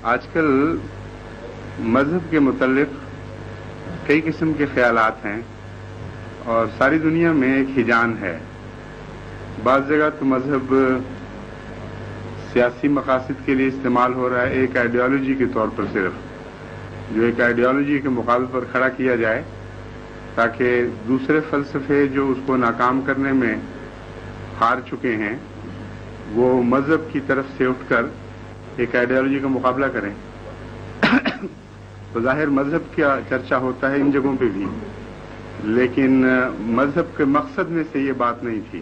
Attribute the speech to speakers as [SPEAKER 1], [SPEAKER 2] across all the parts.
[SPEAKER 1] آج کل مذہب کے متعلق کئی قسم کے خیالات ہیں اور ساری دنیا میں ایک ہجان ہے. بعض جگہ تو مذہب سیاسی مقاصد کے لیے استعمال ہو رہا ہے، ایک آئیڈیالوجی کے طور پر، صرف جو ایک آئیڈیالوجی کے مقابلے پر کھڑا کیا جائے تاکہ دوسرے فلسفے جو اس کو ناکام کرنے میں ہار چکے ہیں وہ مذہب کی طرف سے اٹھ کر ایک آئیڈیالوجی کا مقابلہ کریں. تو ظاہر مذہب کا چرچا ہوتا ہے ان جگہوں پہ بھی، لیکن مذہب کے مقصد میں سے یہ بات نہیں تھی.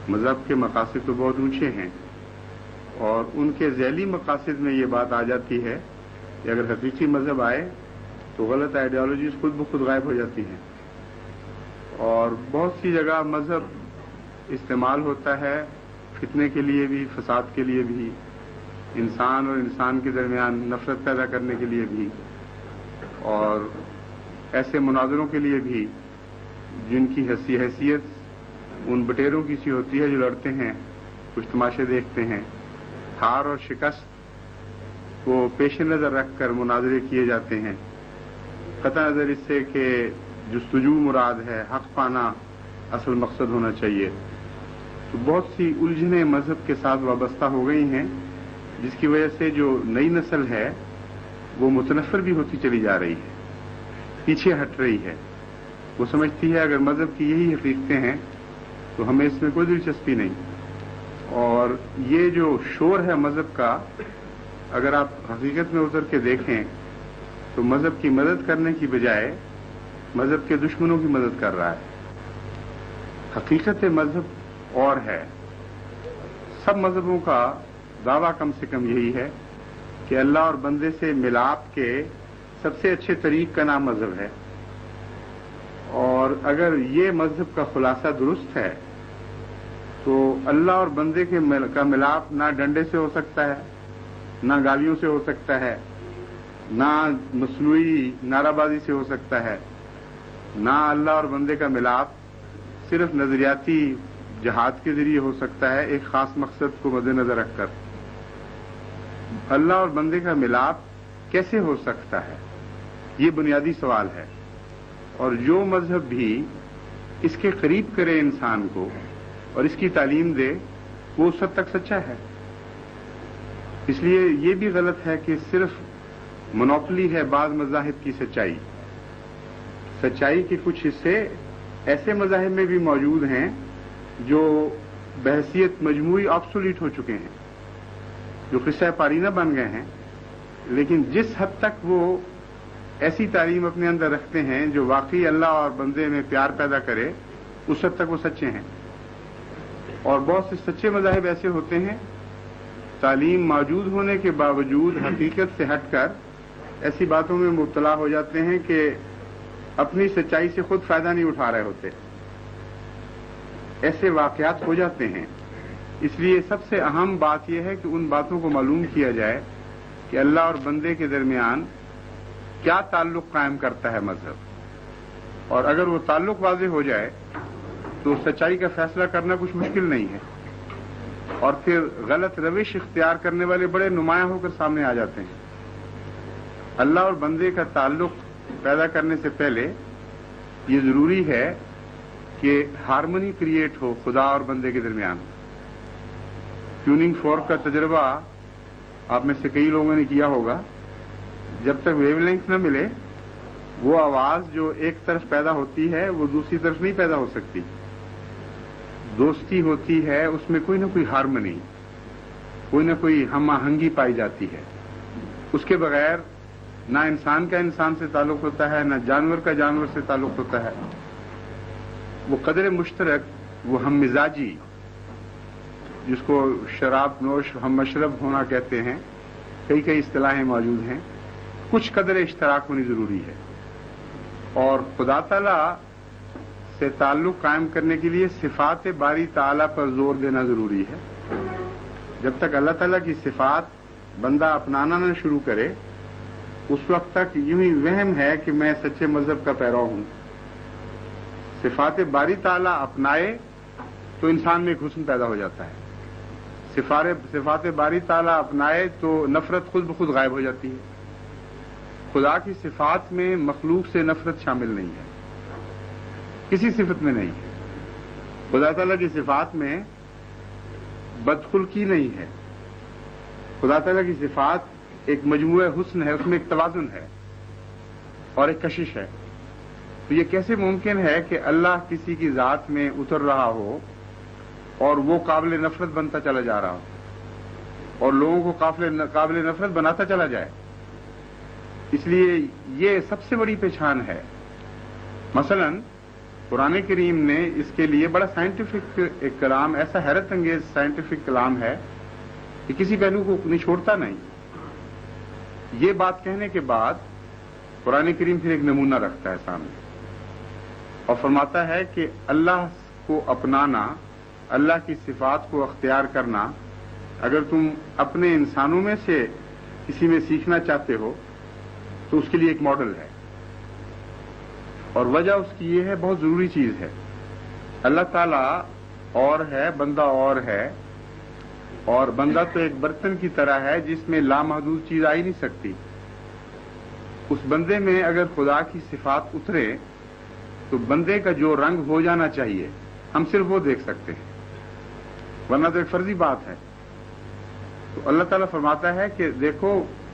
[SPEAKER 1] مذہب کے مقاصد تو بہت اونچے ہیں اور ان کے ذیلی مقاصد میں یہ بات آ جاتی ہے کہ اگر حقیقی مذہب آئے تو غلط آئیڈیالوجیز خود بخود غائب ہو جاتی ہیں. اور بہت سی جگہ مذہب استعمال ہوتا ہے فتنے کے لیے بھی، فساد کے لیے بھی، انسان اور انسان کے درمیان نفرت پیدا کرنے کے لیے بھی، اور ایسے مناظروں کے لیے بھی جن کی حیثیت ان بٹیروں کی سی ہوتی ہے جو لڑتے ہیں، کچھ تماشے دیکھتے ہیں. ہار اور شکست کو پیش نظر رکھ کر مناظرے کیے جاتے ہیں، قطع نظر اس سے کہ جستجو مراد ہے، حق پانا اصل مقصد ہونا چاہیے. تو بہت سی الجھنیں مذہب کے ساتھ وابستہ ہو گئی ہیں جس کی وجہ سے جو نئی نسل ہے وہ متنفر بھی ہوتی چلی جا رہی ہے، پیچھے ہٹ رہی ہے. وہ سمجھتی ہے اگر مذہب کی یہی حقیقتیں ہیں تو ہمیں اس میں کوئی دلچسپی نہیں. اور یہ جو شور ہے مذہب کا، اگر آپ حقیقت میں اتر کے دیکھیں تو مذہب کی مدد کرنے کی بجائے مذہب کے دشمنوں کی مدد کر رہا ہے. حقیقت مذہب اور ہے. سب مذہبوں کا دعویٰ کم سے کم یہی ہے کہ اللہ اور بندے سے ملاپ کے سب سے اچھے طریق کا نام مذہب ہے. اور اگر یہ مذہب کا خلاصہ درست ہے تو اللہ اور بندے کا ملاپ نہ ڈنڈے سے ہو سکتا ہے، نہ گالیوں سے ہو سکتا ہے، نہ مصنوعی نعرہ بازی سے ہو سکتا ہے، نہ اللہ اور بندے کا ملاپ صرف نظریاتی جہاد کے ذریعے ہو سکتا ہے ایک خاص مقصد کو مد نظر رکھ کر. اللہ اور بندے کا ملاپ کیسے ہو سکتا ہے، یہ بنیادی سوال ہے. اور جو مذہب بھی اس کے قریب کرے انسان کو اور اس کی تعلیم دے وہ اس حد تک سچا ہے. اس لیے یہ بھی غلط ہے کہ صرف منوپلی ہے بعض مذاہب کی سچائی. سچائی کے کچھ حصے ایسے مذاہب میں بھی موجود ہیں جو بحیثیت مجموعی آبسولیٹ ہو چکے ہیں، جو قصہ پارینہ بن گئے ہیں، لیکن جس حد تک وہ ایسی تعلیم اپنے اندر رکھتے ہیں جو واقعی اللہ اور بندے میں پیار پیدا کرے، اس حد تک وہ سچے ہیں. اور بہت سے سچے مذاہب ایسے ہوتے ہیں تعلیم موجود ہونے کے باوجود حقیقت سے ہٹ کر ایسی باتوں میں مبتلا ہو جاتے ہیں کہ اپنی سچائی سے خود فائدہ نہیں اٹھا رہے ہوتے. ایسے واقعات ہو جاتے ہیں. اس لیے سب سے اہم بات یہ ہے کہ ان باتوں کو معلوم کیا جائے کہ اللہ اور بندے کے درمیان کیا تعلق قائم کرتا ہے مذہب. اور اگر وہ تعلق واضح ہو جائے تو سچائی کا فیصلہ کرنا کچھ مشکل نہیں ہے. اور پھر غلط روش اختیار کرنے والے بڑے نمایاں ہو کر سامنے آ جاتے ہیں. اللہ اور بندے کا تعلق پیدا کرنے سے پہلے یہ ضروری ہے کہ ہارمنی کریٹ ہو خدا اور بندے کے درمیان. ٹیوننگ فورک کا تجربہ آپ میں سے کئی لوگوں نے کیا ہوگا. جب تک ویو لینتھ نہ ملے وہ آواز جو ایک طرف پیدا ہوتی ہے وہ دوسری طرف نہیں پیدا ہو سکتی. دوستی ہوتی ہے اس میں کوئی نہ کوئی ہارمنی، کوئی نہ کوئی ہم آہنگی پائی جاتی ہے. اس کے بغیر نہ انسان کا انسان سے تعلق ہوتا ہے، نہ جانور کا جانور سے تعلق ہوتا ہے. وہ قدر مشترک، وہ ہم مزاجی، جس کو شراب نوش ہم مشرب ہونا کہتے ہیں، کئی اصطلاحیں موجود ہیں. کچھ قدر اشتراک ہونی ضروری ہے. اور خدا تعالی سے تعلق قائم کرنے کے لیے صفات باری تعالی پر زور دینا ضروری ہے. جب تک اللہ تعالیٰ کی صفات بندہ اپنانا نہ شروع کرے اس وقت تک یوں ہی وہم ہے کہ میں سچے مذہب کا پیرو ہوں. صفات باری تعالیٰ اپنائے تو انسان میں ایک حسن پیدا ہو جاتا ہے. صفات باری تعالیٰ اپنائے تو نفرت خود بخود غائب ہو جاتی ہے. خدا کی صفات میں مخلوق سے نفرت شامل نہیں ہے، کسی صفت میں نہیں ہے. خدا تعالیٰ کی صفات میں بدخلقی نہیں ہے. خدا تعالیٰ کی صفات ایک مجموعہ حسن ہے، اس میں ایک توازن ہے اور ایک کشش ہے. تو یہ کیسے ممکن ہے کہ اللہ کسی کی ذات میں اتر رہا ہو اور وہ قابل نفرت بنتا چلا جا رہا ہو اور لوگوں کو قابل نفرت بناتا چلا جائے؟ اس لیے یہ سب سے بڑی پہچان ہے. مثلا قرآن کریم نے اس کے لیے بڑا سائنٹیفک ایک کلام، ایسا حیرت انگیز سائنٹیفک کلام ہے کہ کسی پہلو کو نہیں چھوڑتا نہیں. یہ بات کہنے کے بعد قرآن کریم پھر ایک نمونہ رکھتا ہے سامنے اور فرماتا ہے کہ اللہ کو اپنانا، اللہ کی صفات کو اختیار کرنا، اگر تم اپنے انسانوں میں سے کسی میں سیکھنا چاہتے ہو تو اس کے لیے ایک ماڈل ہے. اور وجہ اس کی یہ ہے، بہت ضروری چیز ہے. اللہ تعالیٰ اور ہے، بندہ اور ہے. اور بندہ تو ایک برتن کی طرح ہے جس میں لامحدود چیز آ ہی نہیں سکتی. اس بندے میں اگر خدا کی صفات اترے تو بندے کا جو رنگ ہو جانا چاہیے ہم صرف وہ دیکھ سکتے ہیں، ورنہ تو ایک فرضی بات ہے. تو اللہ تعالیٰ فرماتا ہے کہ دیکھو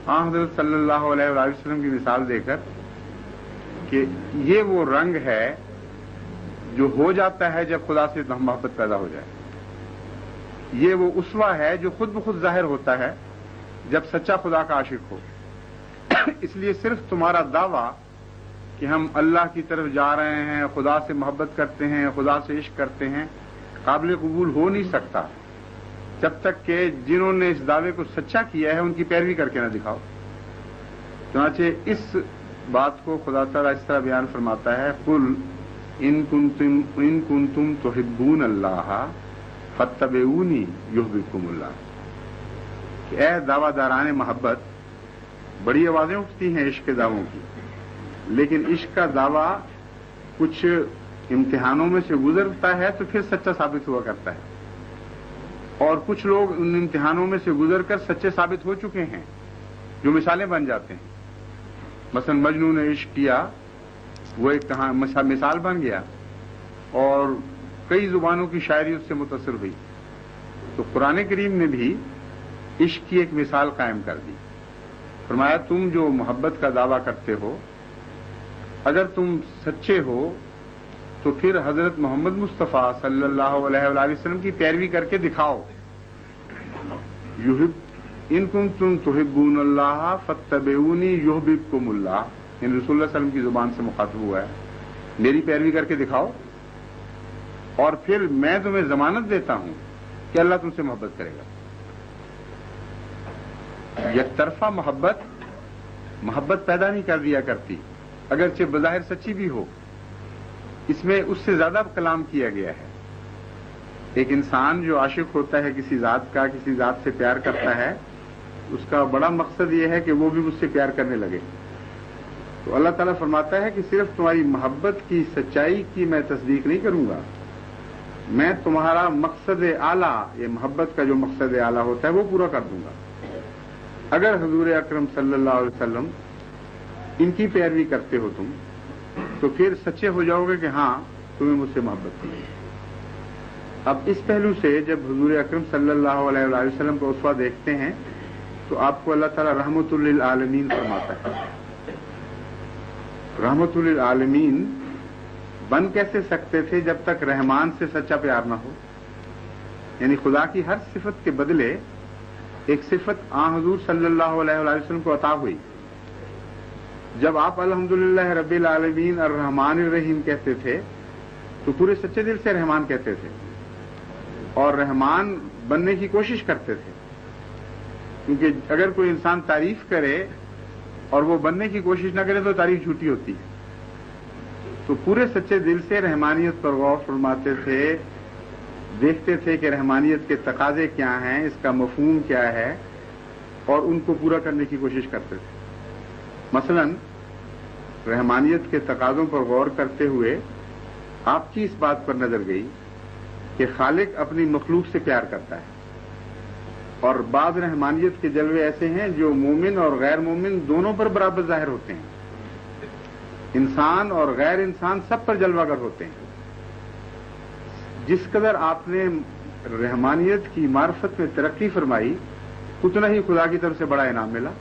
[SPEAKER 1] حضرت صلی اللہ علیہ وآلہ وسلم کی مثال دے کر کہ یہ وہ رنگ ہے جو ہو جاتا ہے جب خدا سے محبت پیدا ہو جائے. یہ وہ اسوہ ہے جو خود بخود ظاہر ہوتا ہے جب سچا خدا کا عاشق ہو. اس لیے صرف تمہارا دعویٰ کہ ہم اللہ کی طرف جا رہے ہیں، خدا سے محبت کرتے ہیں، خدا سے عشق کرتے ہیں، قابل قبول ہو نہیں سکتا جب تک کہ جنہوں نے اس دعوے کو سچا کیا ہے ان کی پیروی کر کے نہ دکھاؤ. چنانچہ اس بات کو خدا تعالیٰ اس طرح بیان فرماتا ہے، قل ان کنتم تحبون اللہ فاتبعونی یحببکم اللہ. کہ اے دعویٰ داران محبت، بڑی آوازیں اٹھتی ہیں عشق کے دعووں کی، لیکن عشق کا دعویٰ کچھ امتحانوں میں سے گزرتا ہے تو پھر سچا ثابت ہوا کرتا ہے. اور کچھ لوگ ان امتحانوں میں سے گزر کر سچے ثابت ہو چکے ہیں جو مثالیں بن جاتے ہیں. مثلا مجنون نے عشق کیا، وہ ایک مثال بن گیا اور کئی زبانوں کی شاعری اس سے متاثر ہوئی. تو قرآن کریم نے بھی عشق کی ایک مثال قائم کر دی. فرمایا تم جو محبت کا دعویٰ کرتے ہو، اگر تم سچے ہو تو پھر حضرت محمد مصطفیٰ صلی اللہ علیہ وآلہ وسلم کی پیروی کر کے دکھاؤ. ان کنتم تحبون اللہ فاتبعونی یحببکم اللہ. ان رسول اللہ صلی اللہ علیہ وسلم کی زبان سے مخاطب ہوا ہے، میری پیروی کر کے دکھاؤ اور پھر میں تمہیں ضمانت دیتا ہوں کہ اللہ تم سے محبت کرے گا. یک طرفہ محبت پیدا نہیں کر دیا کرتی، اگرچہ بظاہر سچی بھی ہو. اس میں اس سے زیادہ کلام کیا گیا ہے. ایک انسان جو عاشق ہوتا ہے کسی ذات کا، کسی ذات سے پیار کرتا ہے، اس کا بڑا مقصد یہ ہے کہ وہ بھی مجھ سے پیار کرنے لگے. تو اللہ تعالیٰ فرماتا ہے کہ صرف تمہاری محبت کی سچائی کی میں تصدیق نہیں کروں گا، میں تمہارا مقصد اعلیٰ، یہ محبت کا جو مقصد اعلیٰ ہوتا ہے وہ پورا کر دوں گا. اگر حضور اکرم صلی اللہ علیہ وسلم ان کی پیروی کرتے ہو تم، تو پھر سچے ہو جاؤ گے کہ ہاں تمہیں مجھ سے محبت تھی. اب اس پہلو سے جب حضور اکرم صلی اللہ علیہ وآلہ وسلم کو اسوہ دیکھتے ہیں تو آپ کو اللہ تعالیٰ رحمت للعالمین فرماتا ہے. رحمت للعالمین بن کیسے سکتے تھے جب تک رحمان سے سچا پیار نہ ہو؟ یعنی خدا کی ہر صفت کے بدلے ایک صفت حضور صلی اللہ علیہ وآلہ وسلم کو عطا ہوئی. جب آپ الحمدللہ رب العالمین الرحمن الرحیم کہتے تھے تو پورے سچے دل سے رحمان کہتے تھے اور رحمان بننے کی کوشش کرتے تھے، کیونکہ اگر کوئی انسان تعریف کرے اور وہ بننے کی کوشش نہ کرے تو تعریف جھوٹی ہوتی ہے. تو پورے سچے دل سے رحمانیت پر غور فرماتے تھے، دیکھتے تھے کہ رحمانیت کے تقاضے کیا ہیں، اس کا مفہوم کیا ہے، اور ان کو پورا کرنے کی کوشش کرتے تھے. مثلا رحمانیت کے تقاضوں پر غور کرتے ہوئے آپ کی اس بات پر نظر گئی کہ خالق اپنی مخلوق سے پیار کرتا ہے. اور بعض رحمانیت کے جلوے ایسے ہیں جو مومن اور غیر مومن دونوں پر برابر ظاہر ہوتے ہیں، انسان اور غیر انسان سب پر جلوہ گر ہوتے ہیں۔ جس قدر آپ نے رحمانیت کی معرفت میں ترقی فرمائی اتنا ہی خدا کی طرف سے بڑا انعام ملا۔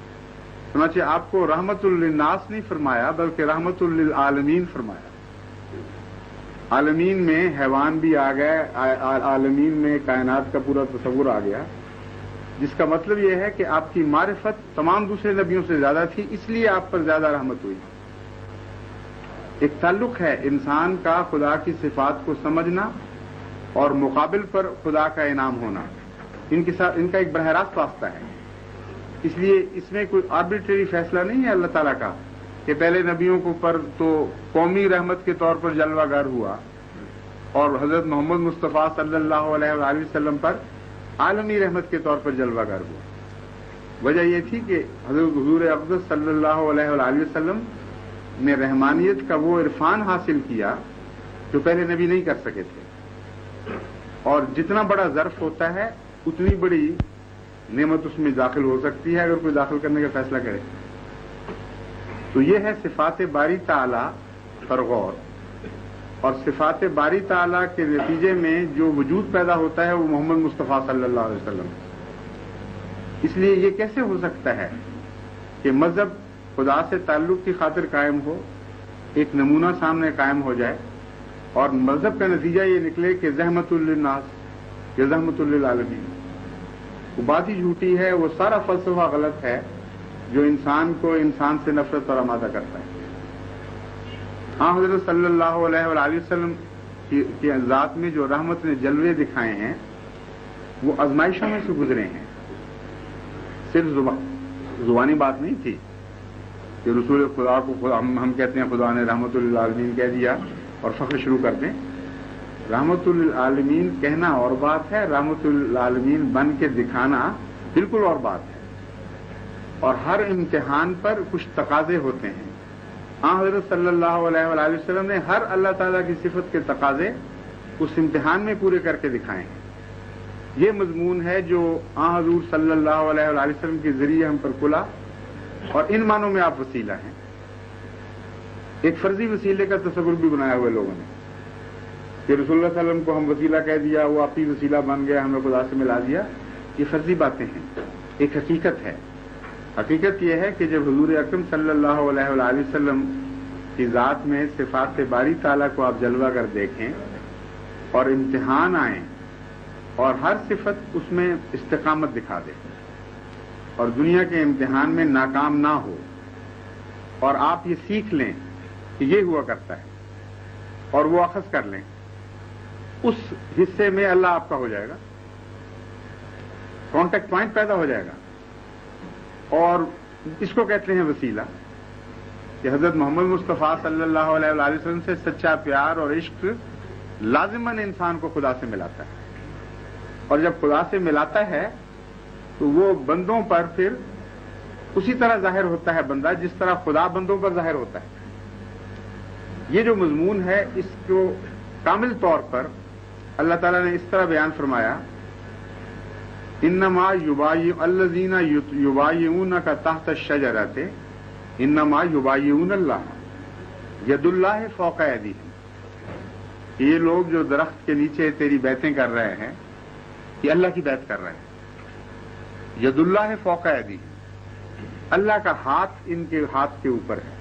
[SPEAKER 1] چنانچہ آپ کو رحمت للناس نہیں فرمایا بلکہ رحمت للعالمین فرمایا۔ عالمین میں حیوان بھی آ گئے، عالمین میں کائنات کا پورا تصور آ گیا، جس کا مطلب یہ ہے کہ آپ کی معرفت تمام دوسرے نبیوں سے زیادہ تھی، اس لیے آپ پر زیادہ رحمت ہوئی۔ ایک تعلق ہے انسان کا خدا کی صفات کو سمجھنا اور مقابل پر خدا کا انعام ہونا، ان کا ایک براہ راست واسطہ ہے۔ اس لیے اس میں کوئی آربیٹری فیصلہ نہیں ہے اللہ تعالیٰ کا کہ پہلے نبیوں کو پر تو قومی رحمت کے طور پر جلوہ گر ہوا اور حضرت محمد مصطفیٰ صلی اللہ علیہ وآلہ وسلم پر عالمی رحمت کے طور پر جلوہ گر ہوا۔ وجہ یہ تھی کہ حضرت حضور اقدس صلی اللہ علیہ وآلہ وسلم نے رحمانیت کا وہ عرفان حاصل کیا جو پہلے نبی نہیں کر سکے تھے، اور جتنا بڑا ظرف ہوتا ہے اتنی بڑی نعمت اس میں داخل ہو سکتی ہے اگر کوئی داخل کرنے کا فیصلہ کرے۔ تو یہ ہے صفات باری تعالی پر غور، اور صفات باری تعالی کے نتیجے میں جو وجود پیدا ہوتا ہے وہ محمد مصطفیٰ صلی اللہ علیہ وسلم۔ اس لیے یہ کیسے ہو سکتا ہے کہ مذہب خدا سے تعلق کی خاطر قائم ہو، ایک نمونہ سامنے قائم ہو جائے، اور مذہب کا نتیجہ یہ نکلے کہ زحمت للناس یا زحمت للعالمین؟ وہ بات ہی جھوٹی ہے، وہ سارا فلسفہ غلط ہے جو انسان کو انسان سے نفرت اور آمادہ کرتا ہے۔ ہاں، حضرت صلی اللہ علیہ وآلہ وسلم کی ذات میں جو رحمت نے جلوے دکھائے ہیں وہ آزمائشوں میں سے گزرے ہیں، صرف زبانی بات نہیں تھی کہ رسول خدا کو ہم کہتے ہیں خدا نے رحمت للعالمین کہہ دیا اور فخر شروع کر دیں۔ رحمت للعالمین کہنا اور بات ہے، رحمت للعالمین بن کے دکھانا بالکل اور بات ہے، اور ہر امتحان پر کچھ تقاضے ہوتے ہیں۔ حضرت صلی اللہ علیہ وآلہ وسلم نے ہر اللہ تعالیٰ کی صفت کے تقاضے اس امتحان میں پورے کر کے دکھائے ہیں۔ یہ مضمون ہے جو حضور صلی اللہ علیہ وآلہ وسلم کے ذریعے ہم پر کھلا، اور ان معنوں میں آپ وسیلہ ہیں۔ ایک فرضی وسیلے کا تصور بھی بنایا ہوئے لوگوں نے کہ رسول اللہ صلی اللہ علیہ وسلم کو ہم وسیلہ کہہ دیا، وہ آپ ہی وسیلہ بن گیا، ہمیں خدا سے ملا دیا۔ یہ فرضی باتیں ہیں، ایک حقیقت ہے۔ حقیقت یہ ہے کہ جب حضور اکرم صلی اللہ علیہ وآلہ وسلم کی ذات میں صفات باری تعالیٰ کو آپ جلوہ کر دیکھیں اور امتحان آئیں اور ہر صفت اس میں استقامت دکھا دے اور دنیا کے امتحان میں ناکام نہ ہو، اور آپ یہ سیکھ لیں کہ یہ ہوا کرتا ہے اور وہ اخذ کر لیں، اس حصے میں اللہ آپ کا ہو جائے گا، کانٹیکٹ پوائنٹ پیدا ہو جائے گا۔ اور اس کو کہتے ہیں وسیلہ، کہ حضرت محمد مصطفیٰ صلی اللہ علیہ وآلہ وسلم سے سچا پیار اور عشق لازماً انسان کو خدا سے ملاتا ہے، اور جب خدا سے ملاتا ہے تو وہ بندوں پر پھر اسی طرح ظاہر ہوتا ہے بندہ جس طرح خدا بندوں پر ظاہر ہوتا ہے۔ یہ جو مضمون ہے اس کو کامل طور پر اللہ تعالیٰ نے اس طرح بیان فرمایا، انما الذین یبایعونک تحت الشجرۃ انما یبایعون اللہ ید اللہ فوق ایدیہم۔ یہ لوگ جو درخت کے نیچے تیری بیعتیں کر رہے ہیں یہ اللہ کی بیعت کر رہے ہیں۔ ید اللہ فوق ایدیہم، اللہ کا ہاتھ ان کے ہاتھ کے اوپر ہے۔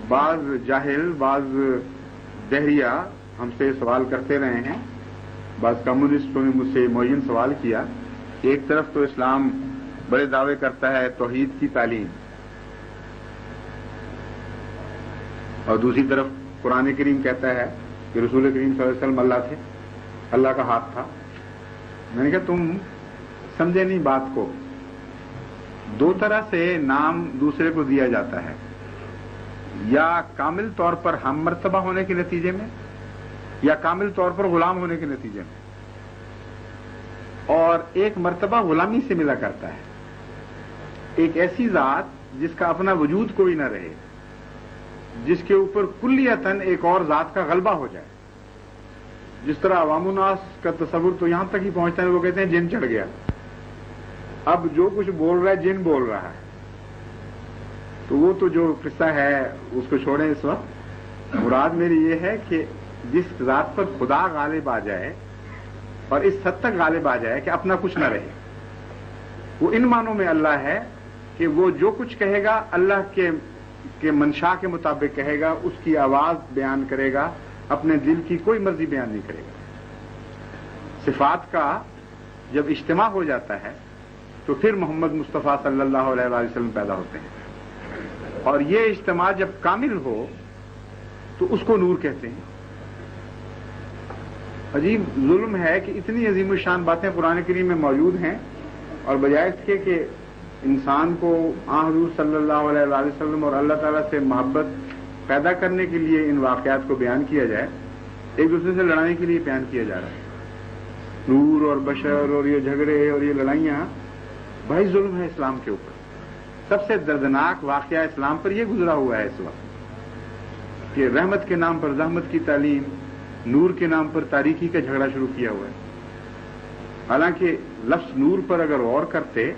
[SPEAKER 1] بعض جاہل، بعض دہریہ ہم سے سوال کرتے رہے ہیں، بعض کمیونسٹوں نے مجھ سے معین سوال کیا کہ ایک طرف تو اسلام بڑے دعوے کرتا ہے توحید کی تعلیم، اور دوسری طرف قرآن کریم کہتا ہے کہ رسول کریم صلی اللہ علیہ وسلم اللہ تھے، اللہ کا ہاتھ تھا۔ میں نے کہا تم سمجھے نہیں بات کو، دو طرح سے نام دوسرے کو دیا جاتا ہے، یا کامل طور پر ہم مرتبہ ہونے کے نتیجے میں، یا کامل طور پر غلام ہونے کے نتیجے میں، اور ایک مرتبہ غلامی سے ملا کرتا ہے، ایک ایسی ذات جس کا اپنا وجود کوئی نہ رہے، جس کے اوپر کلیتاً ایک اور ذات کا غلبہ ہو جائے۔ جس طرح عوام الناس کا تصور تو یہاں تک ہی پہنچتا ہے، وہ کہتے ہیں جن چڑھ گیا،
[SPEAKER 2] اب جو کچھ بول رہا ہے جن بول رہا ہے، تو وہ تو جو قصہ ہے اس کو چھوڑیں اس وقت. مراد میری یہ ہے کہ جس ذات پر خدا غالب آ جائے اور اس حد تک غالب آ جائے کہ اپنا کچھ نہ رہے، وہ ان معنوں میں اللہ ہے کہ وہ جو کچھ کہے گا اللہ کے منشا کے مطابق کہے گا، اس کی آواز بیان کرے گا، اپنے دل کی کوئی مرضی بیان نہیں کرے گا. صفات کا جب اجتماع ہو جاتا ہے تو پھر محمد مصطفیٰ صلی اللہ علیہ وسلم پیدا ہوتے ہیں، اور یہ اجتماع جب کامل ہو تو اس کو نور کہتے ہیں. عجیب ظلم ہے کہ اتنی عظیم الشان باتیں قرآن کریم میں موجود ہیں، اور بجائے اس کے کہ انسان کو حضور صلی اللہ علیہ وسلم اور اللہ تعالیٰ سے محبت پیدا کرنے کے لیے ان واقعات کو بیان کیا جائے، ایک دوسرے سے لڑانے کے لیے بیان کیا جا رہا ہے. نور اور بشر اور یہ جھگڑے اور یہ لڑائیاں بھائی ظلم ہے اسلام کے اوپر. سب سے دردناک واقعہ اسلام پر یہ گزرا ہوا ہے اس وقت کہ رحمت کے نام پر زحمت کی تعلیم، نور کے نام پر تاریکی کا جھگڑا شروع کیا ہوا ہے. حالانکہ لفظ نور پر اگر غور کرتے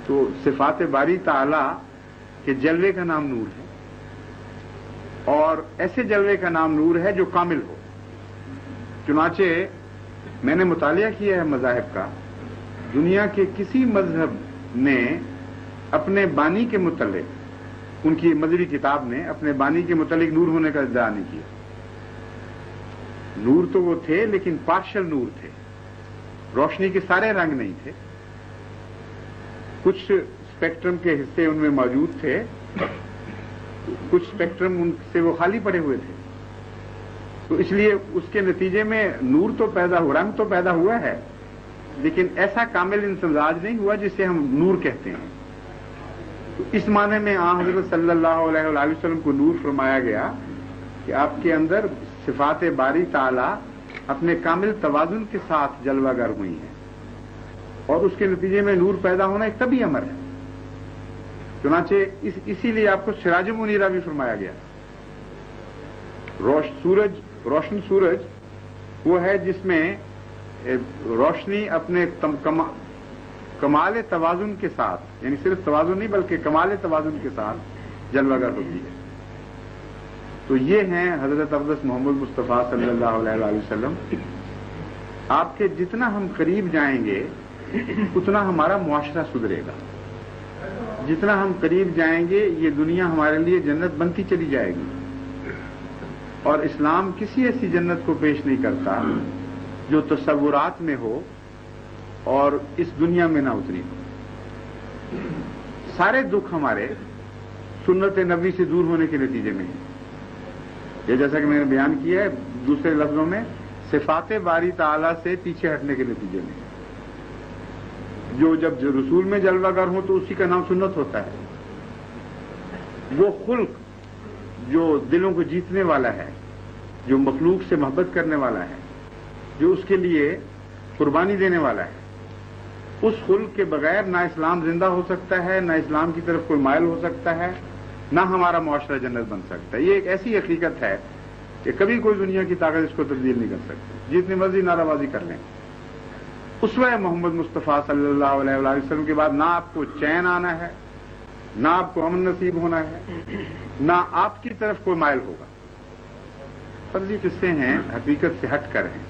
[SPEAKER 2] تو صفات باری تعالی کے جلوے کا نام نور ہے، اور ایسے جلوے کا نام نور ہے جو کامل ہو. چنانچہ میں نے مطالعہ کیا ہے مذاہب کا، دنیا کے کسی مذہب نے اپنے بانی کے متعلق، ان کی مذہبی کتاب نے اپنے بانی کے متعلق نور ہونے کا ادعا نہیں کیا. نور تو وہ تھے لیکن پارشل نور تھے، روشنی کے سارے رنگ نہیں تھے. کچھ اسپیکٹرم کے حصے ان میں موجود تھے، کچھ اسپیکٹرم ان سے وہ خالی پڑے ہوئے تھے. تو اس لیے اس کے نتیجے میں نور تو پیدا ہوا، رنگ تو پیدا ہوا ہے، لیکن ایسا کامل امتزاج نہیں ہوا جسے ہم نور کہتے ہیں. تو اس معنی میں حضرت صلی اللہ علیہ وآلہ وسلم کو نور فرمایا گیا کہ آپ کے اندر صفات باری تعالی اپنے کامل توازن کے ساتھ جلوہ گر ہوئی ہیں، اور اس کے نتیجے میں نور پیدا ہونا ایک طبی امر ہے. چنانچہ اسی لیے آپ کو سراج منیرہ بھی فرمایا گیا. روشن سورج وہ ہے جس میں روشنی اپنے کمال توازن کے ساتھ، یعنی صرف توازن نہیں بلکہ کمال توازن کے ساتھ جلوہ گر ہوتی ہے. تو یہ ہیں حضرت اقدس محمد مصطفیٰ صلی اللہ علیہ وآلہ وسلم. آپ کے جتنا ہم قریب جائیں گے اتنا ہمارا معاشرہ سدھرے گا. جتنا ہم قریب جائیں گے یہ دنیا ہمارے لیے جنت بنتی چلی جائے گی. اور اسلام کسی ایسی جنت کو پیش نہیں کرتا جو تصورات میں ہو اور اس دنیا میں نہ اتری ہو. سارے دکھ ہمارے سنت نبوی سے دور ہونے کے نتیجے میں ہیں. یہ جیسا کہ میں نے بیان کیا ہے دوسرے لفظوں میں صفات باری تعالی سے پیچھے ہٹنے کے نتیجے میں. جب رسول میں جلوہ گر ہو تو اسی کا نام سنت ہوتا ہے. وہ خلق جو دلوں کو جیتنے والا ہے، جو مخلوق سے محبت کرنے والا ہے، جو اس کے لیے قربانی دینے والا ہے، اس خلق کے بغیر نہ اسلام زندہ ہو سکتا ہے، نہ اسلام کی طرف کوئی مائل ہو سکتا ہے، نہ ہمارا معاشرہ جنت بن سکتا ہے. یہ ایک ایسی حقیقت ہے کہ کبھی کوئی دنیا کی طاقت اس کو تبدیل نہیں کر سکتی، جتنی مرضی نعرہ بازی کر لیں. اسوہ محمد مصطفیٰ صلی اللہ علیہ وآلہ وسلم کے بعد نہ آپ کو چین آنا ہے، نہ آپ کو امن نصیب ہونا ہے، نہ آپ کی طرف کوئی مائل ہوگا. فرضی قصے ہیں، حقیقت سے ہٹ کر ہیں.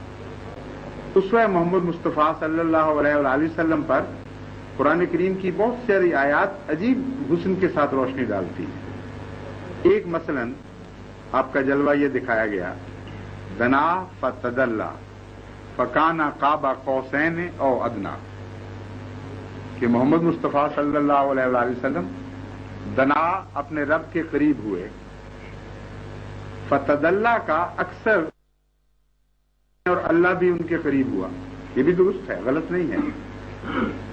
[SPEAKER 2] اسوہ محمد مصطفیٰ صلی اللہ علیہ وآلہ وسلم پر قرآن کریم کی بہت ساری آیات عجیب حسن کے ساتھ روشنی ڈالتی ہیں. ایک مثلا آپ کا جلوہ یہ دکھایا گیا، دنا فتدلا فکانا قاب قوسین او ادنا، کہ محمد مصطفیٰ صلی اللہ علیہ وآلہ وسلم دنا اپنے رب کے قریب ہوئے، فتدلا کا اکثر اور اللہ بھی ان کے قریب ہوا. یہ بھی درست ہے، غلط نہیں ہے،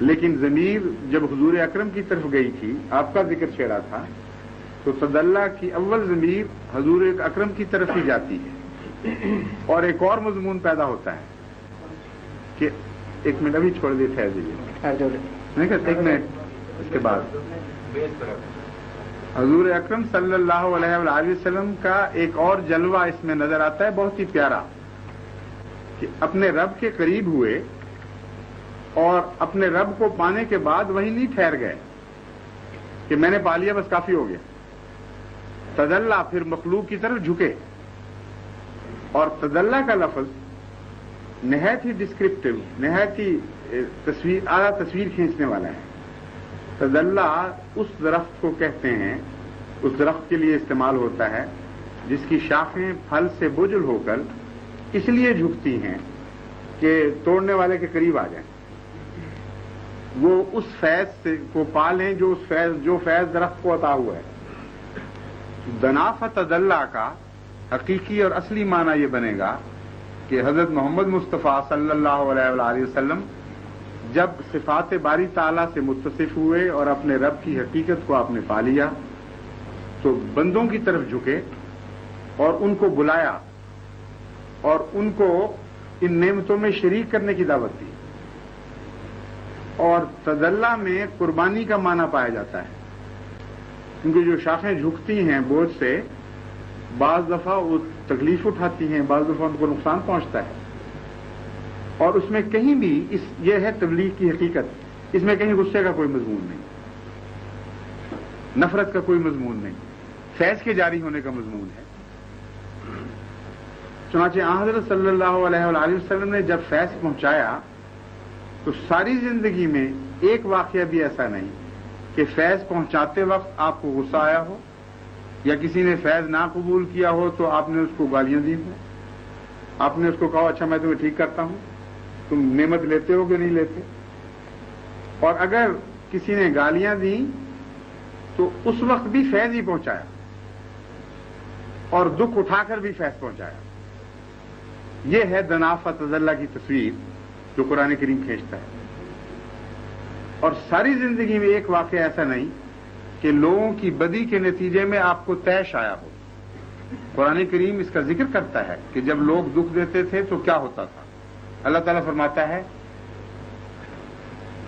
[SPEAKER 2] لیکن ضمیر جب حضور اکرم کی طرف گئی تھی، آپ کا ذکر چھیڑا تھا، تو تدلہ کی اول ضمیر حضور اکرم کی طرف ہی جاتی ہے. اور ایک اور مضمون پیدا ہوتا ہے کہ ایک منٹ ابھی چھوڑ دیتے ہیں نہیں کرتے، ایک منٹ اس کے بعد حضور اکرم صلی اللہ علیہ وآلہ وسلم کا ایک اور جلوہ اس میں نظر آتا ہے بہت ہی پیارا، کہ اپنے رب کے قریب ہوئے اور اپنے رب کو پانے کے بعد وہیں نہیں ٹھہر گئے کہ میں نے پا لیا بس کافی ہو گیا. تدلا پھر مخلوق کی طرف جھکے. اور تدلا کا لفظ نہایت ہی ڈسکرپٹیو، نہایت ہی اعلیٰ تصویر کھینچنے والا ہے. تدلا اس درخت کو کہتے ہیں، اس درخت کے لیے استعمال ہوتا ہے جس کی شاخیں پھل سے بوجھل ہو کر اس لیے جھکتی ہیں کہ توڑنے والے کے قریب آ جائیں، وہ اس فیض کو پا لیں جو فیض درخت کو عطا ہوا ہے. دناف تدلا کا حقیقی اور اصلی معنی یہ بنے گا کہ حضرت محمد مصطفیٰ صلی اللہ علیہ وآلہ وسلم جب صفات باری تعالیٰ سے متصف ہوئے اور اپنے رب کی حقیقت کو آپ نے پا لیا تو بندوں کی طرف جھکے اور ان کو بلایا اور ان کو ان نعمتوں میں شریک کرنے کی دعوت دی. اور تدلا میں قربانی کا معنی پایا جاتا ہے، کیونکہ جو شاخیں جھکتی ہیں بوجھ سے بعض دفعہ وہ تکلیف اٹھاتی ہیں، بعض دفعہ ان کو نقصان پہنچتا ہے. اور اس میں کہیں بھی یہ ہے تبلیغ کی حقیقت، اس میں کہیں غصے کا کوئی مضمون نہیں، نفرت کا کوئی مضمون نہیں، فیض کے جاری ہونے کا مضمون ہے. چنانچہ حضرت صلی اللہ علیہ وآلہ وسلم نے جب فیض پہنچایا تو ساری زندگی میں ایک واقعہ بھی ایسا نہیں کہ فیض پہنچاتے وقت آپ کو غصہ آیا ہو یا کسی نے فیض نہ قبول کیا ہو تو آپ نے اس کو گالیاں دی ہوں، آپ نے اس کو کہا اچھا میں تمہیں ٹھیک کرتا ہوں، تم نعمت لیتے ہو کہ نہیں لیتے. اور اگر کسی نے گالیاں دیں تو اس وقت بھی فیض ہی پہنچایا اور دکھ اٹھا کر بھی فیض پہنچایا. یہ ہے دناف تدلا کی تصویر جو قرآن کریم کھینچتا ہے. اور ساری زندگی میں ایک واقعہ ایسا نہیں کہ لوگوں کی بدی کے نتیجے میں آپ کو طیش آیا ہو. قرآن کریم اس کا ذکر کرتا ہے کہ جب لوگ دکھ دیتے تھے تو کیا ہوتا تھا. اللہ تعالیٰ فرماتا ہے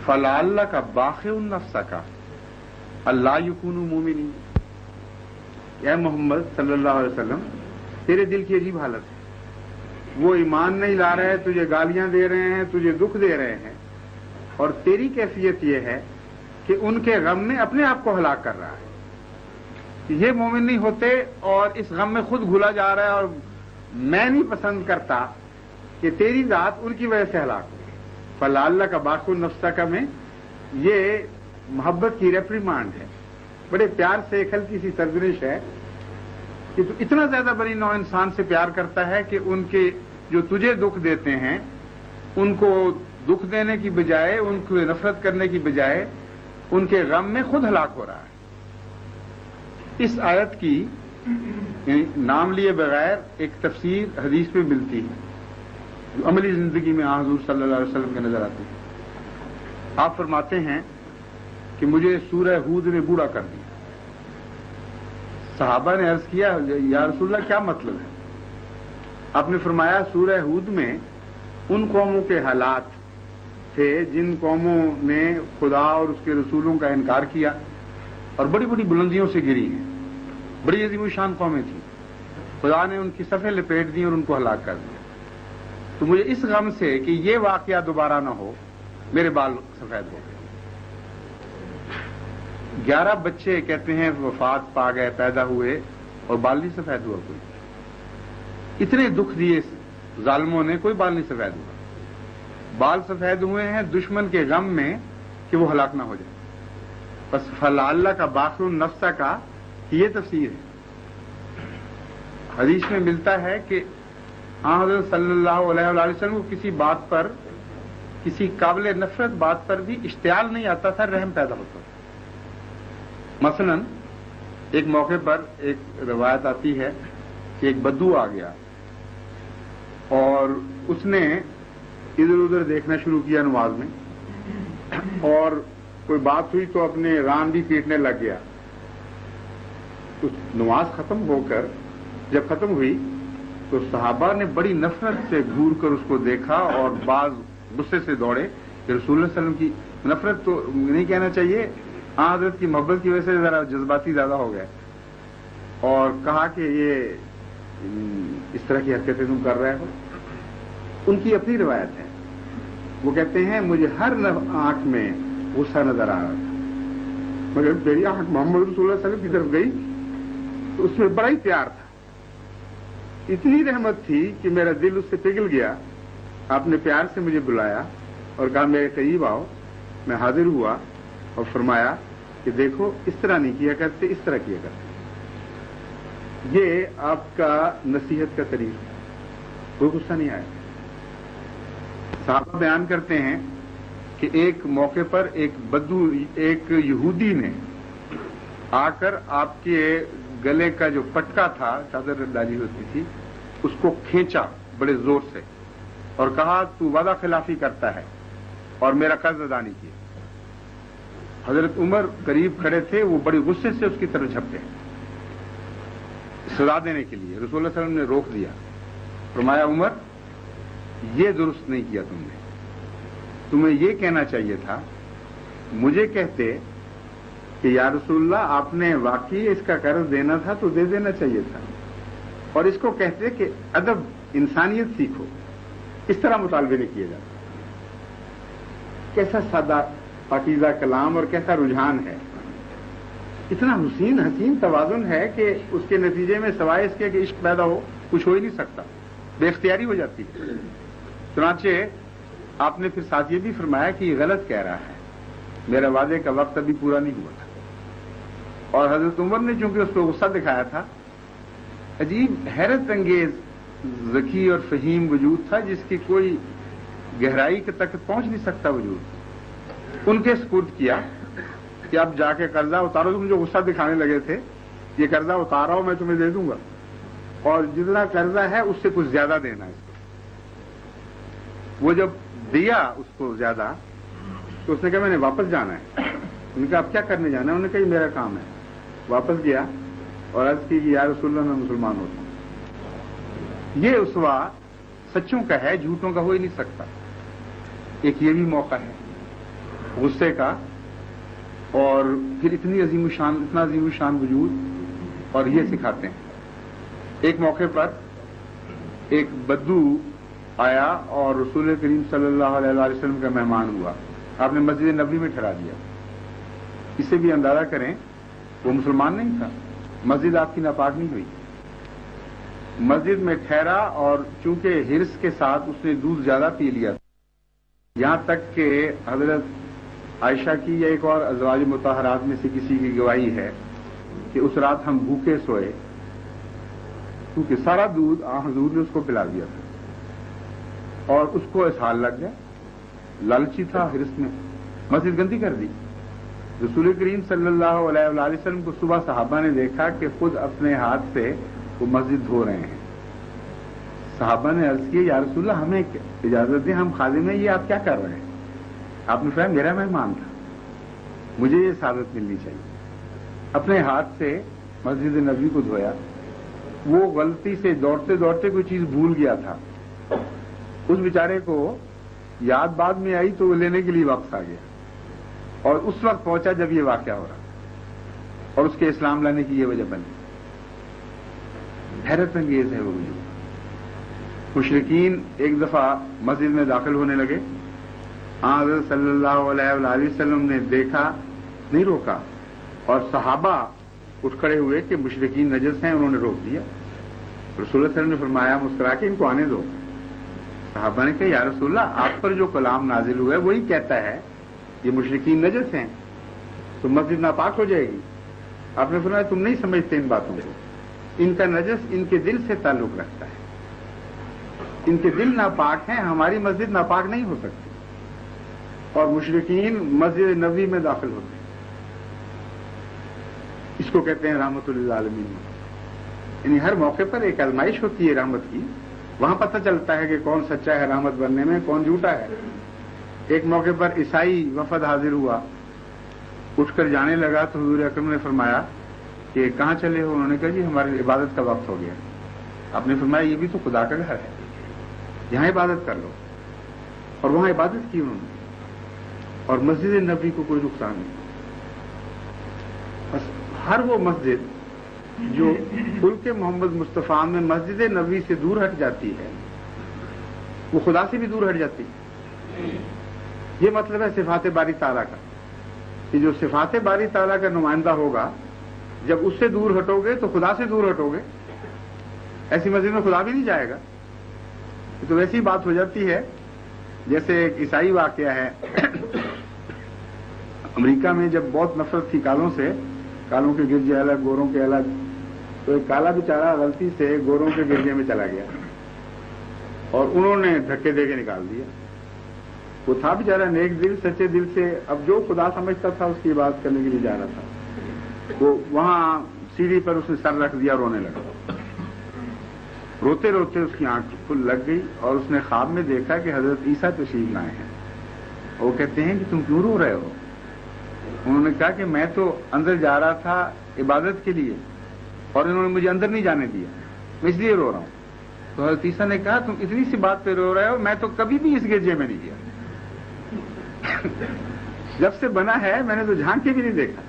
[SPEAKER 2] فَلَعَلَّكَ بَاخِعٌ نَفْسَكَ اللہ یکونوا مومنین. اے محمد صلی اللہ علیہ وسلم، تیرے دل کی عجیب حالت ہے، وہ ایمان نہیں لا رہے، تجھے گالیاں دے رہے ہیں، تجھے دکھ دے رہے ہیں، اور تیری کیفیت یہ ہے کہ ان کے غم میں اپنے آپ کو ہلاک کر رہا ہے. یہ مومن نہیں ہوتے اور اس غم میں خود گھلا جا رہا ہے اور میں نہیں پسند کرتا کہ تیری ذات ان کی وجہ سے ہلاک ہو. فَلَعَلَّكَ بَاخِعٌ نَفْسَكَ میں یہ محبت کی ریپریمانڈ ہے، بڑے پیار سے ایک ہلکی سی سرزنش ہے کہ تو اتنا زیادہ بنی نوع انسان سے پیار کرتا ہے کہ ان کے جو تجھے دکھ دیتے ہیں ان کو دکھ دینے کی بجائے، ان کو نفرت کرنے کی بجائے ان کے غم میں خود ہلاک ہو رہا ہے. اس آیت کی نام لیے بغیر ایک تفسیر حدیث میں ملتی ہے جو عملی زندگی میں حضور صلی اللہ علیہ وسلم کے نظر آتی ہے. آپ فرماتے ہیں کہ مجھے سورہ ہود نے بوڑھا کر دیا. صحابہ نے عرض کیا یا رسول اللہ کیا مطلب ہے؟ آپ نے فرمایا سورہ ہود میں ان قوموں کے حالات تھے جن قوموں نے خدا اور اس کے رسولوں کا انکار کیا اور بڑی بڑی بلندیوں سے گری ہیں، بڑی عظیم الشان قومیں تھیں. خدا نے ان کی صفیں لپیٹ دی اور ان کو ہلاک کر دیا. تو مجھے اس غم سے کہ یہ واقعہ دوبارہ نہ ہو میرے بال سفید ہو گئے. 11 بچے کہتے ہیں وفات پا گئے، پیدا ہوئے اور بال نہیں سفید ہوا کوئی. اتنے دکھ دیے ظالموں نے، کوئی بال نہیں سفید ہوا. بال سفید ہوئے ہیں دشمن کے غم میں کہ وہ ہلاک نہ ہو جائے. بس فَلَعَلَّكَ بَاخِعٌ نَفْسَكَ یہ تفسیر ہے. حدیث میں ملتا ہے کہ حضرت صلی اللہ علیہ وآلہ وسلم کو کسی بات پر، کسی قابل نفرت بات پر بھی اشتعال نہیں آتا تھا، رحم پیدا ہوتا تھا. مثلا ایک موقع پر ایک روایت آتی ہے کہ ایک بدو آ گیا اور اس نے ادھر ادھر دیکھنا شروع کیا نماز میں، اور کوئی بات ہوئی تو اپنے ران بھی پیٹنے لگ گیا. تو نماز ختم ہو کر جب ختم ہوئی تو صحابہ نے بڑی نفرت سے گھور کر اس کو دیکھا اور بعض غصے سے دوڑے کہ رسول اللہ صلی اللہ علیہ وسلم کی نفرت تو نہیں کہنا چاہیے، حضرت کی محبت کی وجہ سے ذرا جذباتی زیادہ ہو گئے، اور کہا کہ یہ اس طرح کی حرکتیں تم کر رہے ہو. ان کی اپنی روایت ہے وہ کہتے ہیں مجھے ہر آنکھ میں غصہ نظر آ رہا تھا، مگر میری آنکھ محمد رسول اللہ صلی اللہ علیہ وسلم کی طرف گئی تو اس میں بڑا ہی پیار تھا، اتنی رحمت تھی کہ میرا دل اس سے پگھل گیا۔ آپ نے پیار سے مجھے بلایا اور کہا میرے قریب آؤ، میں حاضر ہوا اور فرمایا کہ دیکھو اس طرح نہیں کیا کرتے، اس طرح کیا کرتے۔ یہ آپ کا نصیحت کا طریقہ، کوئی غصہ نہیں آیا۔ صحابہ بیان کرتے ہیں کہ ایک موقع پر ایک یہودی نے آ کر آپ کے گلے کا جو پٹکا تھا، چادر ڈالی ہوتی تھی، اس کو کھینچا بڑے زور سے اور کہا تو وعدہ خلافی کرتا ہے اور میرا قرض ادا نہیں کیا۔ حضرت عمر قریب کھڑے تھے، وہ بڑے غصے سے اس کی طرف جھپٹے سزا دینے کے لیے۔ رسول اللہ صلی اللہ علیہ وسلم نے روک دیا، فرمایا عمر یہ درست نہیں کیا تم نے، تمہیں یہ کہنا چاہیے تھا، مجھے کہتے کہ یا رسول اللہ آپ نے واقعی اس کا قرض دینا تھا تو دے دینا چاہیے تھا، اور اس کو کہتے کہ ادب انسانیت سیکھو، اس طرح مطالبے نہیں کیے جاتے۔ کیسا سادہ پاکیزہ کلام اور کیسا رجحان ہے، اتنا حسین توازن ہے کہ اس کے نتیجے میں سوائے اس کے کہ عشق پیدا ہو کچھ ہو ہی نہیں سکتا، بے اختیاری ہو جاتی ہے۔ چنانچہ آپ نے پھر ساتھ یہ بھی فرمایا کہ یہ غلط کہہ رہا ہے، میرا وعدے کا وقت ابھی پورا نہیں ہوا تھا۔ اور حضرت عمر نے چونکہ اس پہ غصہ دکھایا تھا، عجیب حیرت انگیز ذکی اور فہیم وجود تھا جس کی کوئی گہرائی تک پہنچ نہیں سکتا وجود، ان کے سپرد کیا کہ اب جا کے قرضہ اتارو، تم جو غصہ دکھانے لگے تھے یہ قرضہ اتارو میں تمہیں دے دوں گا، اور جتنا قرضہ ہے اس سے کچھ زیادہ دینا اس کو۔ وہ جب دیا اس کو زیادہ تو اس نے کہا میں نے واپس جانا ہے۔ ان کا اب کیا کرنے جانا ہے؟ انہوں نے کہا یہ میرا کام ہے۔ واپس گیا اور عرض کی کہ یا رسول اللہ میں مسلمان ہوتا ہوں۔ یہ اسوا سچوں کا ہے، جھوٹوں کا ہو ہی نہیں سکتا۔ ایک یہ بھی موقع ہے غصے کا، اور پھر اتنا عظیم الشان وجود، اور یہ سکھاتے ہیں۔ ایک موقع پر ایک بدو آیا اور رسول کریم صلی اللہ علیہ وسلم کا مہمان ہوا، آپ نے مسجد نبوی میں ٹھہرا دیا۔ اس سے بھی اندازہ کریں وہ مسلمان نہیں تھا، مسجد آپ کی ناپاک نہیں ہوئی، مسجد میں ٹھہرا، اور چونکہ حرص کے ساتھ اس نے دودھ زیادہ پی لیا، یہاں تک کہ حضرت عائشہ کی یا ایک اور ازواج مطہرات میں سے کسی کی گواہی ہے کہ اس رات ہم بھوکے سوئے، کیونکہ سارا دودھ حضور نے اس کو پلا دیا تھا، اور اس کو اسہال لگ گیا، لالچی تھا، حرص میں مسجد گندی کر دی۔ رسول کریم صلی اللہ علیہ وآلہ وسلم کو صبح صحابہ نے دیکھا کہ خود اپنے ہاتھ سے وہ مسجد دھو رہے ہیں۔ صحابہ نے عرض کی یا رسول اللہ ہمیں اجازت دیں، ہم خادم ہیں، یہ آپ کیا کر رہے ہیں؟ آپ نے فرمایا میرا مہمان تھا، مجھے یہ سعادت ملنی چاہیے۔ اپنے ہاتھ سے مسجد نبوی کو دھویا۔ وہ غلطی سے دوڑتے دوڑتے کوئی چیز بھول گیا تھا، اس بیچارے کو یاد بعد میں آئی تو وہ لینے کے لیے واپس آ گیا، اور اس وقت پہنچا جب یہ واقعہ ہو رہا، اور اس کے اسلام لانے کی یہ وجہ بنی۔ حیرت انگیز ہے وہ وجود۔ مشرکین ایک دفعہ مسجد میں داخل ہونے لگے، حضرت صلی اللہ علیہ وآلہ وسلم نے دیکھا، نہیں روکا، اور صحابہ اٹھ کھڑے ہوئے کہ مشرکین نجس ہیں، انہوں نے روک دیا۔ رسول اللہ صلی اللہ علیہ وسلم نے فرمایا مسکرا کے ان کو آنے دو۔ صحابہ نے کہا یا رسول اللہ آپ پر جو کلام نازل ہوا ہے وہی کہتا ہے یہ مشرکین نجس ہیں تو مسجد ناپاک ہو جائے گی۔ آپ نے فرمایا تم نہیں سمجھتے ان باتوں کو، ان کا نجس ان کے دل سے تعلق رکھتا ہے، ان کے دل ناپاک ہیں، ہماری مسجد ناپاک نہیں ہو سکتی، اور مشرکین مسجد نبوی میں داخل ہوتے ہیں۔ اس کو کہتے ہیں رحمت للعالمین، یعنی ہر موقع پر ایک آزمائش ہوتی ہے رحمت کی، وہاں پتہ چلتا ہے کہ کون سچا ہے رحمت بننے میں، کون جھوٹا ہے۔ ایک موقع پر عیسائی وفد حاضر ہوا، اٹھ کر جانے لگا تو حضور اکرم نے فرمایا کہ کہاں چلے ہو؟ انہوں نے کہا جی ہماری عبادت کا وقت ہو گیا۔ آپ نے فرمایا یہ بھی تو خدا کا گھر ہے، یہاں عبادت کر لو، اور وہاں عبادت کی انہوں نے، اور مسجد نبوی کو کوئی نقصان نہیں۔ بس ہر وہ مسجد جو ملک محمد مصطفیٰ میں مسجد نبوی سے دور ہٹ جاتی ہے وہ خدا سے بھی دور ہٹ جاتی ہے۔ یہ مطلب ہے صفات باری تعالیٰ کا، کہ جو صفات باری تعالیٰ کا نمائندہ ہوگا، جب اس سے دور ہٹو گے تو خدا سے دور ہٹو گے، ایسی مسجد میں خدا بھی نہیں جائے گا۔ تو ویسی بات ہو جاتی ہے جیسے ایک عیسائی واقعہ ہے، امریکہ میں جب بہت نفرت تھی کالوں سے، کالوں کے گرجے الگ، گوروں کے الگ، تو ایک کالا بیچارہ غلطی سے گوروں کے گرجے میں چلا گیا اور انہوں نے دھکے دے کے نکال دیا۔ وہ تھا بیچارہ نیک دل، سچے دل سے، اب جو خدا سمجھتا تھا اس کی بات کرنے کے لیے جا رہا تھا، وہ وہاں سیڑھی پر اس نے سر رکھ دیا، رونے لگا، روتے روتے اس کی آنکھ کھل لگ گئی اور اس نے خواب میں دیکھا کہ حضرت عیسیٰ تشریف لائے ہیں۔ وہ کہتے ہیں کہ تم کیوں رو رہے ہو؟ انہوں نے کہا کہ میں تو اندر جا رہا تھا عبادت کے لیے اور انہوں نے مجھے اندر نہیں جانے دیا، میں اس لیے رو رہا ہوں۔ تو حضرت عیسیٰ نے کہا تم اتنی سی بات پہ رو رہے ہو، میں تو کبھی بھی اس گرجے میں نہیں گیا، جب سے بنا ہے میں نے تو جھانک کے بھی نہیں دیکھا۔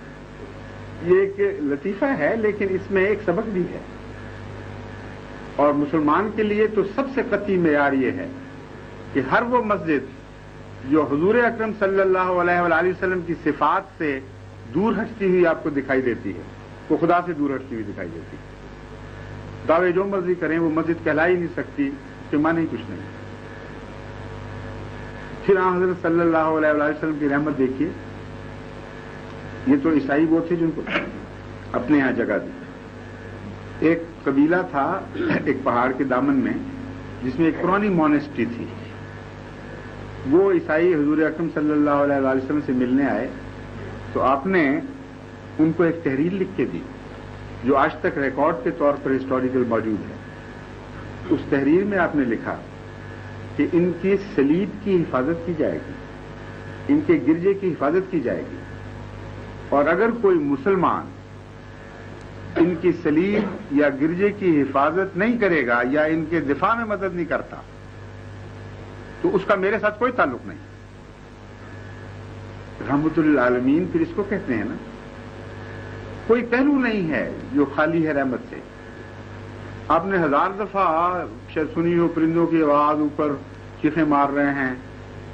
[SPEAKER 2] یہ ایک لطیفہ ہے لیکن اس میں ایک سبق بھی ہے، اور مسلمان کے لیے تو سب سے قطعی معیار یہ ہے کہ ہر وہ مسجد جو حضور اکرم صلی اللہ علیہ وآلہ وسلم کی صفات سے دور ہٹتی ہوئی آپ کو دکھائی دیتی ہے، وہ خدا سے دور ہٹتی ہوئی دکھائی دیتی ہے۔ دعوے جو مرضی کریں وہ مسجد کہلا ہی نہیں سکتی، اس کے معنی ہی کچھ نہیں۔ پھر حضرت صلی اللہ علیہ وآلہ وسلم کی رحمت دیکھیے، یہ تو عیسائی وہ تھے جن کو اپنے یہاں جگہ دی۔ ایک قبیلہ تھا ایک پہاڑ کے دامن میں جس میں ایک پرانی مونسٹری تھی، وہ عیسائی حضور اکرم صلی اللہ علیہ وآلہ وسلم سے ملنے آئے تو آپ نے ان کو ایک تحریر لکھ کے دی جو آج تک ریکارڈ کے طور پر ہسٹوریکل موجود ہے۔ اس تحریر میں آپ نے لکھا کہ ان کی صلیب کی حفاظت کی جائے گی، ان کے گرجے کی حفاظت کی جائے گی، اور اگر کوئی مسلمان ان کی صلیب یا گرجے کی حفاظت نہیں کرے گا یا ان کے دفاع میں مدد نہیں کرتا تو اس کا میرے ساتھ کوئی تعلق نہیں۔ رحمت للعالمین پھر اس کو کہتے ہیں نا، کوئی پہلو نہیں ہے جو خالی ہے رحمت سے۔ آپ نے ہزار دفعہ شاید سنی ہو پرندوں کی آواز اوپر چیخیں مار رہے ہیں،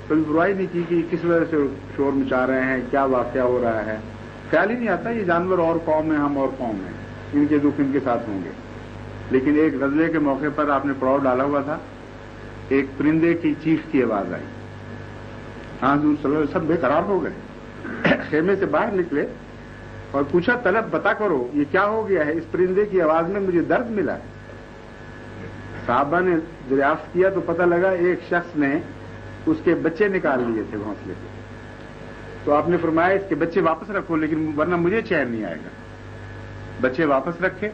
[SPEAKER 2] کبھی برائی نہیں کی کہ کس وجہ سے شور مچا رہے ہیں، کیا واقعہ ہو رہا ہے، خیال ہی نہیں آتا یہ جانور اور قوم ہیں، ہم اور قوم ہیں، ان کے دکھ ان کے ساتھ ہوں گے۔ لیکن ایک غزوے کے موقع پر آپ نے پڑاؤ ڈالا ہوا تھا، ایک پرندے کی چیخ کی آواز آئی، حضور صلی اللہ علیہ وسلم بے قرار ہو گئے، خیمے سے باہر نکلے اور پوچھا طلب بتا کرو یہ کیا ہو گیا ہے، اس پرندے کی آواز میں مجھے درد ملا ہے۔ صحابہ نے دریافت کیا تو پتہ لگا ایک شخص نے اس کے بچے نکال لیے تھے گھونسلے سے، تو آپ نے فرمایا اس کے بچے واپس رکھو لیکن ورنہ مجھے چین نہیں آئے گا۔ بچے واپس رکھے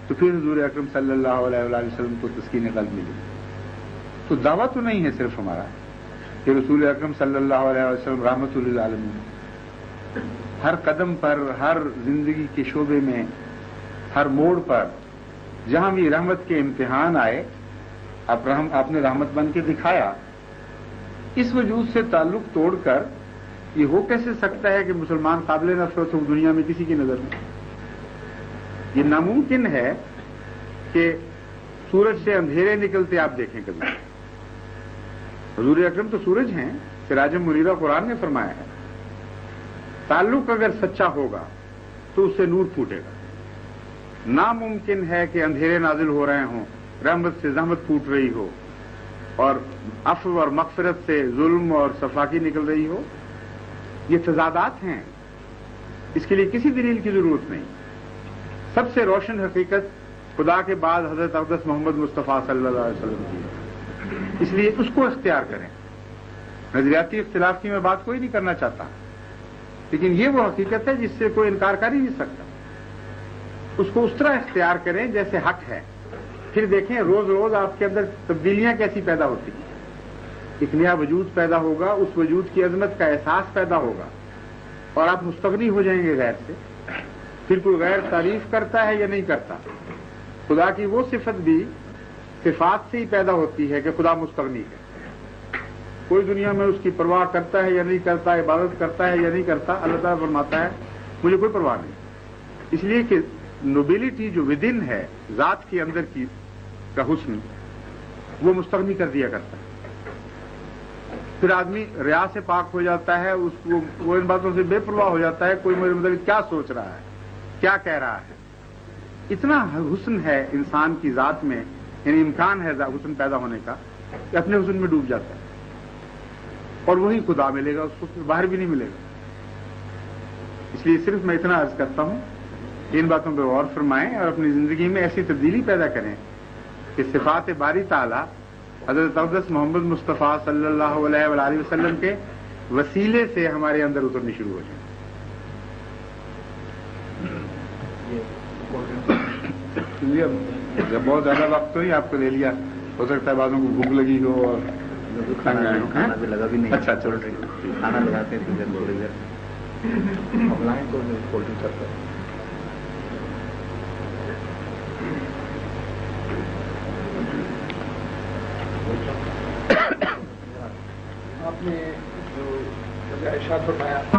[SPEAKER 2] تو پھر حضور اکرم صلی اللہ علیہ وآلہ وسلم کو تسکین قلب ملی۔ تو دعویٰ تو نہیں ہے صرف ہمارا کہ رسول اکرم صلی اللہ علیہ وسلم رحمت للعالمین، ہر قدم پر، ہر زندگی کے شعبے میں، ہر موڑ پر جہاں بھی رحمت کے امتحان آئے آپ نے رحمت بن کے دکھایا۔ اس وجود سے تعلق توڑ کر یہ ہو کیسے سکتا ہے کہ مسلمان قابل نفرت ہو دنیا میں کسی کی نظر میں؟ یہ ناممکن ہے کہ سورج سے اندھیرے نکلتے آپ دیکھیں کبھی۔ حضور اکرم تو سورج ہیں، سراج منیرہ قرآن نے فرمایا ہے۔ تعلق اگر سچا ہوگا تو اس سے نور پھوٹے گا۔ ناممکن ہے کہ اندھیرے نازل ہو رہے ہوں، رحمت سے زحمت پھوٹ رہی ہو اور عفو اور مغفرت سے ظلم اور صفاقی نکل رہی ہو۔ یہ تضادات ہیں، اس کے لیے کسی دلیل کی ضرورت نہیں۔ سب سے روشن حقیقت خدا کے بعد حضرت اقدس محمد مصطفیٰ صلی اللہ علیہ وسلم کی ہے، اس لیے اس کو اختیار کریں۔ نظریاتی اختلاف کی میں بات کوئی نہیں کرنا چاہتا، لیکن یہ وہ حقیقت ہے جس سے کوئی انکار کر ہی نہیں سکتا۔ اس کو اس طرح اختیار کریں جیسے حق ہے، پھر دیکھیں روز روز آپ کے اندر تبدیلیاں کیسی پیدا ہوتی ہیں۔ ایک نیا وجود پیدا ہوگا، اس وجود کی عظمت کا احساس پیدا ہوگا اور آپ مستغنی ہو جائیں گے غیر سے۔ پھر کوئی غیر تعریف کرتا ہے یا نہیں کرتا، خدا کی وہ صفت بھی صفات سے ہی پیدا ہوتی ہے کہ خدا مستغنی ہے۔ کوئی دنیا میں اس کی پرواہ کرتا ہے یا نہیں کرتا، عبادت کرتا ہے یا نہیں کرتا، اللہ تعالیٰ فرماتا ہے مجھے کوئی پرواہ نہیں، اس لیے کہ نوبیلٹی جو ودن ہے، ذات کے اندر کی کا حسن، وہ مستغنی کر دیا کرتا ہے۔ پھر آدمی ریا سے پاک ہو جاتا ہے، اس کو وہ ان باتوں سے بے پرواہ ہو جاتا ہے، کوئی میرے مطلب کیا سوچ رہا ہے، کیا کہہ رہا ہے. اتنا حسن ہے انسان کی ذات میں، یعنی امکان ہے حسن پیدا ہونے کا، کہ اپنے حسن میں ڈوب جاتا ہے اور وہی خدا ملے گا اس کو، پھر باہر بھی نہیں ملے گا. اس لیے صرف میں اتنا عرض کرتا ہوں کہ ان باتوں پہ غور فرمائیں اور اپنی زندگی میں ایسی تبدیلی پیدا کریں کہ صفات باری تعالی حضرت اقدس محمد مصطفیٰ صلی اللہ علیہ وآلہ وسلم کے وسیلے سے ہمارے اندر اترنی شروع ہو جائیں. جب بہت زیادہ وقت تو نہیں آپ کو لے لیا، ہو سکتا ہے بعضوں کو بھوک لگی ہو اور
[SPEAKER 3] کھانا بھی لگا بھی نہیں.
[SPEAKER 2] اچھا چلو ٹھیک،
[SPEAKER 3] کھانا لگاتے ہیں تھوڑی دیر اپلائیں تو پولٹری کرتا ہے.
[SPEAKER 4] آپ نے جو ارشاد فرمایا